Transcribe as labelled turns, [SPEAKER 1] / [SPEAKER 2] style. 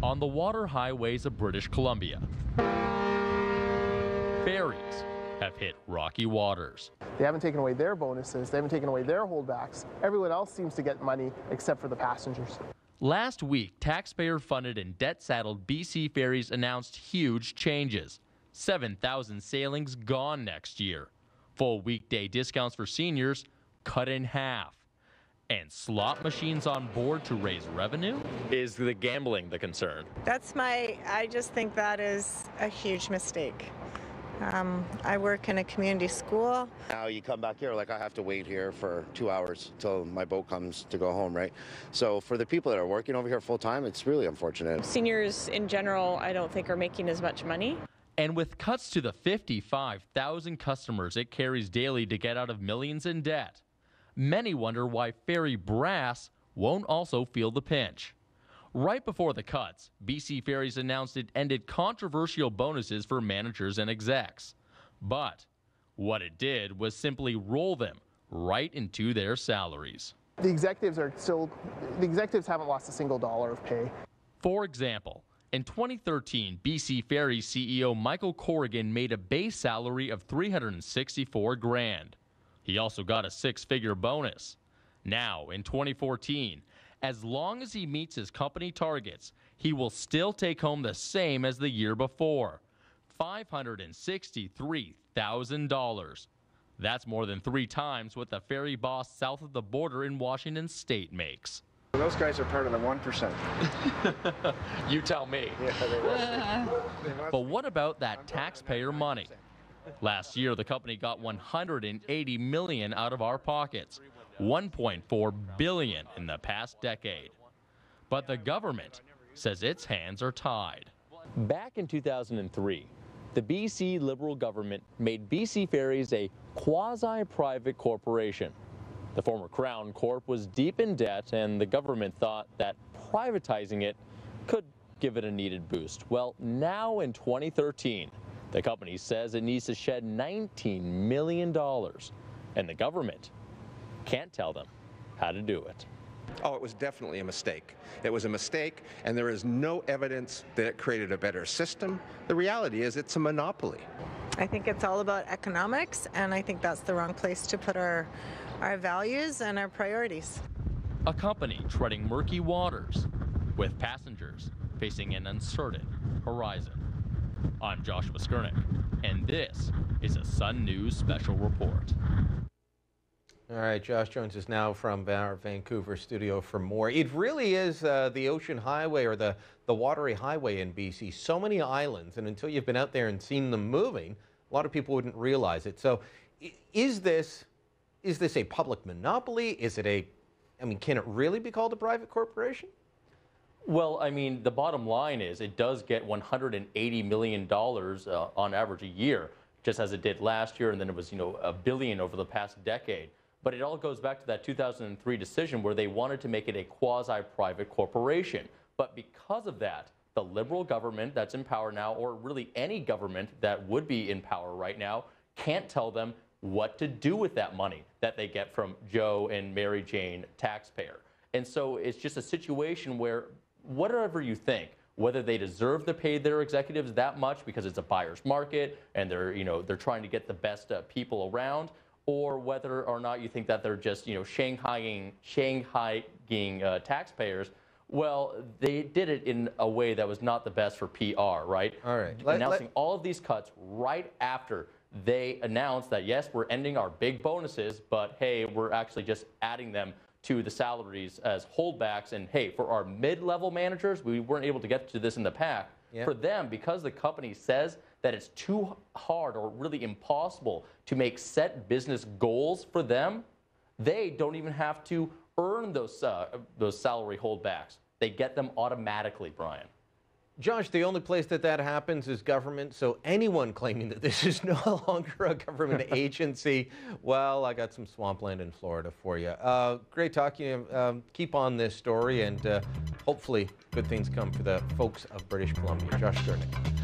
[SPEAKER 1] on the water highways of British Columbia. Ferries have hit rocky waters.
[SPEAKER 2] They haven't taken away their bonuses, they haven't taken away their holdbacks. Everyone else seems to get money except for the passengers.
[SPEAKER 1] Last week, taxpayer-funded and debt-saddled BC Ferries announced huge changes. 7,000 sailings gone next year. Full weekday discounts for seniors cut in half. And slot machines on board to raise revenue? Is the gambling the concern?
[SPEAKER 3] I just think that is a huge mistake. I work in a community school.
[SPEAKER 4] Now you come back here, like I have to wait here for 2 hours till my boat comes to go home, right? So for the people that are working over here full time, it's really unfortunate.
[SPEAKER 5] Seniors in general, I don't think are making as much money.
[SPEAKER 1] And with cuts to the 55,000 customers it carries daily to get out of millions in debt, many wonder why Ferry brass won't also feel the pinch. Right before the cuts, BC Ferries announced it ended controversial bonuses for managers and execs. But what it did was simply roll them right into their salaries.
[SPEAKER 2] The executives haven't lost a single dollar of pay.
[SPEAKER 1] For example, in 2013, BC Ferries CEO Michael Corrigan made a base salary of $364,000. He also got a six-figure bonus. Now, in 2014, as long as he meets his company targets, he will still take home the same as the year before, $563,000. That's more than 3 times what the ferry boss south of the border in Washington state makes.
[SPEAKER 6] Those guys are part of the 1%.
[SPEAKER 1] You tell me.
[SPEAKER 6] Yeah,
[SPEAKER 1] but what about that taxpayer money? Last year, the company got $180 million out of our pockets, $1.4 billion in the past decade. But the government says its hands are tied. Back in 2003, the BC Liberal government made BC Ferries a quasi-private corporation. The former Crown Corp was deep in debt, and the government thought that privatizing it could give it a needed boost. Well, now in 2013, the company says it needs to shed $19 million, and the government can't tell them how to do it.
[SPEAKER 7] Oh, it was definitely a mistake. It was a mistake, and there is no evidence that it created a better system. The reality is it's a monopoly.
[SPEAKER 3] I think it's all about economics, and I think that's the wrong place to put our values and our priorities.
[SPEAKER 1] A company treading murky waters with passengers facing an uncertain horizon. I'm Joshua Skurnick, and this is a Sun News Special Report.
[SPEAKER 8] All right, Josh joins us now from our Vancouver studio for more. It really is the ocean highway, or the watery highway in BC. So many islands, and until you've been out there and seen them moving, a lot of people wouldn't realize it. So is this a public monopoly? Is it can it really be called a private corporation?
[SPEAKER 1] Well, I mean, the bottom line is it does get $180 million on average a year, just as it did last year, and then it was, $1 billion over the past decade. But it all goes back to that 2003 decision where they wanted to make it a quasi-private corporation. But because of that, the Liberal government that's in power now, or really any government that would be in power right now, can't tell them what to do with that money that they get from Joe and Mary Jane taxpayer. And so it's just a situation where whatever you think, whether they deserve to pay their executives that much because it's a buyer's market and they're trying to get the best people around, or whether or not you think that they're just shanghaiing taxpayers, well, they did it in a way that was not the best for PR, right?
[SPEAKER 8] All right.
[SPEAKER 1] Announcing all of these cuts right after they announced that, yes, we're ending our big bonuses, but hey, we're actually just adding them to the salaries as holdbacks. And hey, for our mid-level managers, we weren't able to get to this in the past. Yep. For them, because the company says that it's too hard or really impossible to make set business goals for them, they don't even have to earn those salary holdbacks. They get them automatically, Brian.
[SPEAKER 8] Josh, the only place that happens is government, so anyone claiming that this is no longer a government agency, well, I got some swampland in Florida for you. Great talking to you. Keep on this story, and hopefully good things come for the folks of British Columbia. Josh Skurnick.